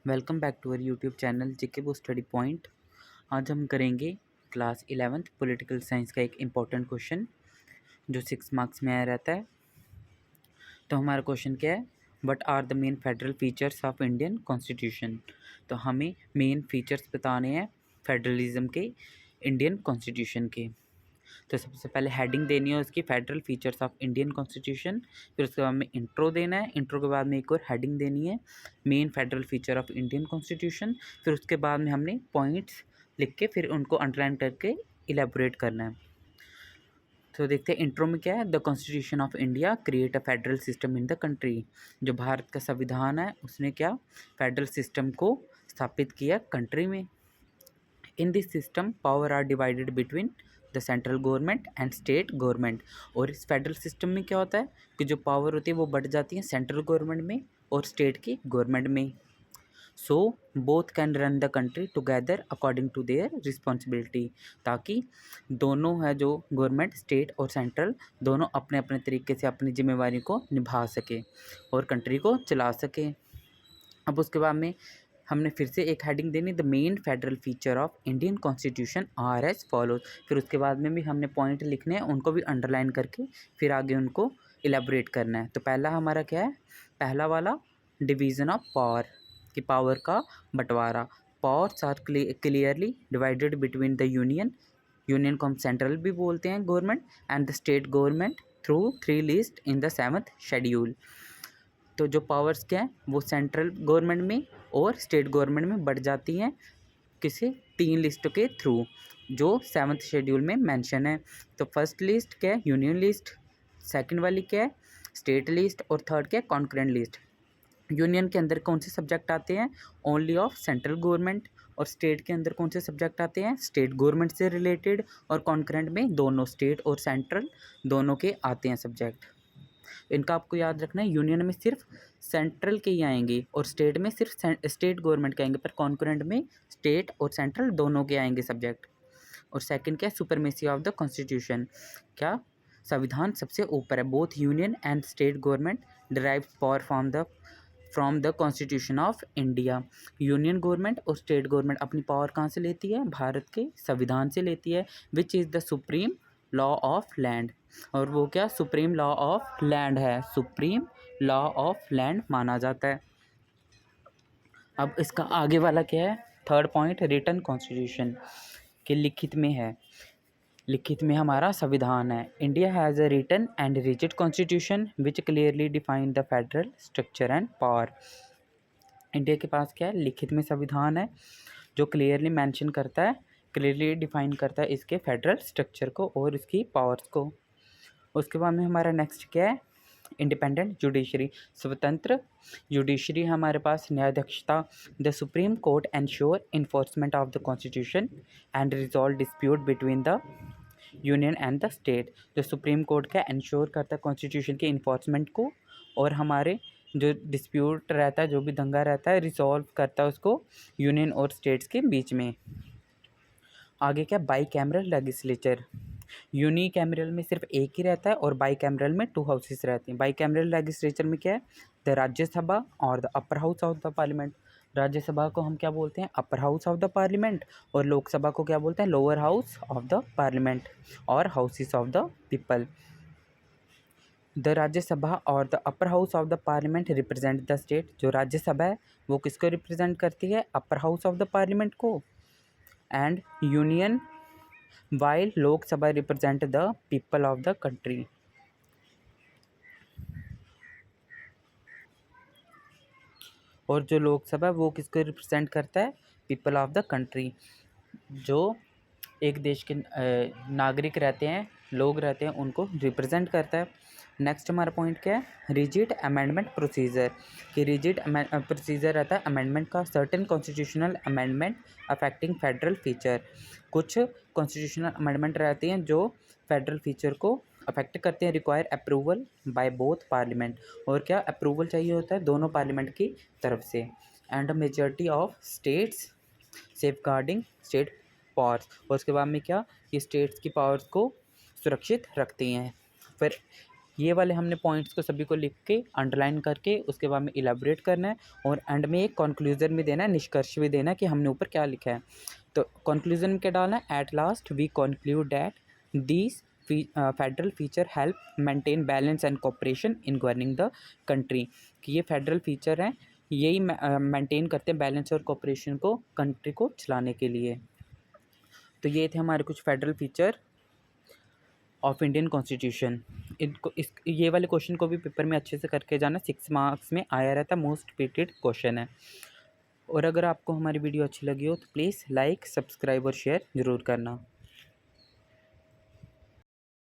Welcome back to our YouTube channel JK वो study point. आज हम करेंगे क्लास 11th पॉलिटिकल साइंस का एक इम्पॉर्टेंट क्वेश्चन जो 6 मार्क्स में आया रहता है। तो हमारा क्वेश्चन क्या है, what are the main federal features of Indian constitution. तो हमें मेन फीचर्स बताने हैं फेडरलिज्म के, इंडियन कॉन्स्टिट्यूशन के। तो सबसे पहले हेडिंग देनी है उसकी, federal features of Indian constitution. फिर उसके बाद में इंट्रो देना है, इंट्रो के बाद में एक और हेडिंग देनी है, main federal feature of Indian constitution. फिर उसके बाद में हमने पॉइंट्स लिख के फिर उनको अंडरलाइन करके इलेबोरेट करना है। तो देखते हैं इंट्रो में क्या है, the constitution of India create a federal system in the country. जो भारत का संविधान है उसने क्या फेडरल सिस्टम को स्थापित किया कंट्री में। In this system power are divided between the central government and state government. और इस फेडरल सिस्टम में क्या होता है कि जो पावर होती है वो बढ़ जाती है सेंट्रल गवर्नमेंट में और स्टेट की गवर्नमेंट में। So both can run the country together according to their responsibility, ताकि दोनों है जो गवर्नमेंट स्टेट और सेंट्रल दोनों अपने अपने तरीके से अपनी जिम्मेवारी को निभा सके और कंट्री को चला सके। अब उसके बाद में हमने फिर से एक हेडिंग देनी, the main federal feature of Indian constitution are as follows. फिर उसके बाद में भी हमने पॉइंट लिखने हैं, उनको भी अंडरलाइन करके फिर आगे उनको इलेबोरेट करना है। तो पहला हमारा क्या है, पहला वाला डिवीज़न ऑफ पावर, कि पावर का बंटवारा। Powers are clearly divided between the union को हम सेंट्रल भी बोलते हैं government, and the state government through 3 list in the 7th schedule. तो जो पावर्स क्या हैं वो सेंट्रल गवर्नमेंट में और स्टेट गवर्नमेंट में बढ़ जाती हैं, किसी 3 लिस्ट के थ्रू जो 7th शेड्यूल में मेंशन है। तो फर्स्ट लिस्ट क्या है, यूनियन लिस्ट। सेकंड वाली क्या है, स्टेट लिस्ट। और थर्ड क्या है, कॉन्करेंट लिस्ट। यूनियन के अंदर कौन से सब्जेक्ट आते हैं, ओनली ऑफ सेंट्रल गवर्नमेंट। और स्टेट के अंदर कौन से सब्जेक्ट आते हैं, स्टेट गवर्नमेंट से रिलेटेड। और कॉन्करेंट में दोनों स्टेट और सेंट्रल दोनों के आते हैं सब्जेक्ट। इनका आपको याद रखना है, यूनियन में सिर्फ सेंट्रल के ही आएंगे और स्टेट में सिर्फ स्टेट गवर्नमेंट के आएंगे, पर कॉन्करेंट में स्टेट और सेंट्रल दोनों के आएंगे सब्जेक्ट। और सेकंड क्या है, सुपरमेसी ऑफ द कॉन्स्टिट्यूशन। क्या संविधान सबसे ऊपर है, both union and state government derive power from the constitution of India. Union government और स्टेट गवर्नमेंट अपनी पावर कहाँ से लेती है, भारत के संविधान से लेती है, which is the supreme law of land. और वो क्या सुप्रीम लॉ ऑफ लैंड है, सुप्रीम लॉ ऑफ लैंड माना जाता है। अब इसका आगे वाला क्या है, थर्ड पॉइंट, रिटन कॉन्स्टिट्यूशन, के लिखित में है। लिखित में हमारा संविधान है। India has a written and rigid constitution which clearly define the federal structure and power. India के पास क्या है, लिखित में संविधान है जो क्लियरली मेंशन करता है, क्लियरली डिफाइन करता है इसके फेडरल स्ट्रक्चर को और इसकी पावर्स को। उसके बाद में हमारा नेक्स्ट क्या है, इंडिपेंडेंट जुडिशरी, स्वतंत्र जुडिशरी हमारे पास, न्यायाध्यक्षता। The supreme court ensure enforcement of the constitution and resolve dispute between the union and the state. जो सुप्रीम कोर्ट क्या एंश्योर करता है कॉन्स्टिट्यूशन के इन्फोर्समेंट को, और हमारे जो डिस्प्यूट रहता है, जो भी दंगा रहता है, रिजॉल्व करता है उसको यूनियन और स्टेट्स के बीच में। आगे क्या, bicameral legislature. Unicameral में सिर्फ एक ही रहता है और बाई कैमरल में 2 हाउसेस रहते हैं। बाई कैमरल लेजिस्लेचर में क्या है, द राज्यसभा और the upper house of the parliament. Rajya Sabha को हम क्या बोलते हैं, upper house of the parliament, और लोकसभा को क्या बोलते हैं, lower house of the parliament और houses of the people. The Rajya Sabha और the upper house of the parliament represent the state. जो राज्यसभा है वो किसको रिप्रेजेंट करती है, upper house of the parliament को। And union while Lok Sabha represent the people of the country। और जो लोकसभा है वो किसको रिप्रेजेंट करता है, पीपल ऑफ द कंट्री। जो एक देश के नागरिक रहते हैं, लोग रहते हैं, उनको रिप्रेजेंट करता है। नेक्स्ट हमारा पॉइंट क्या है, रिजिड अमेंडमेंट प्रोसीजर। कि रिजिड प्रोसीजर रहता है अमेंडमेंट का, certain constitutional amendment affecting federal feature. कुछ कॉन्स्टिट्यूशनल अमेंडमेंट रहते हैं जो फेडरल फीचर को अफेक्ट करते हैं, require approval by both parliament. और क्या अप्रूवल चाहिए होता है, दोनों पार्लियामेंट की तरफ से। And majority of states safeguarding state powers. और उसके बाद में क्या, ये स्टेट्स की पावर्स को सुरक्षित रखती हैं। फिर ये वाले हमने पॉइंट्स को सभी को लिख के अंडरलाइन करके उसके बाद में इलेबोरेट करना है और एंड में एक कंक्लूजन भी देना है, निष्कर्ष भी देना है कि हमने ऊपर क्या लिखा है। तो कंक्लूजन में क्या डालना है, at last we conclude that these federal feature help maintain balance and cooperation in governing the country, कि ये फेडरल फीचर हैं, यही मेंटेन करते हैं बैलेंस और कोऑपरेशन को कंट्री को चलाने के लिए। तो ये थे हमारे कुछ federal feature of Indian constitution. इनको ये वाले क्वेश्चन को भी पेपर में अच्छे से करके जाना, 6 मार्क्स में आया रहता, मोस्ट रिपीटेड क्वेश्चन है। और अगर आपको हमारी वीडियो अच्छी लगी हो तो प्लीज़ लाइक, सब्सक्राइब और शेयर ज़रूर करना।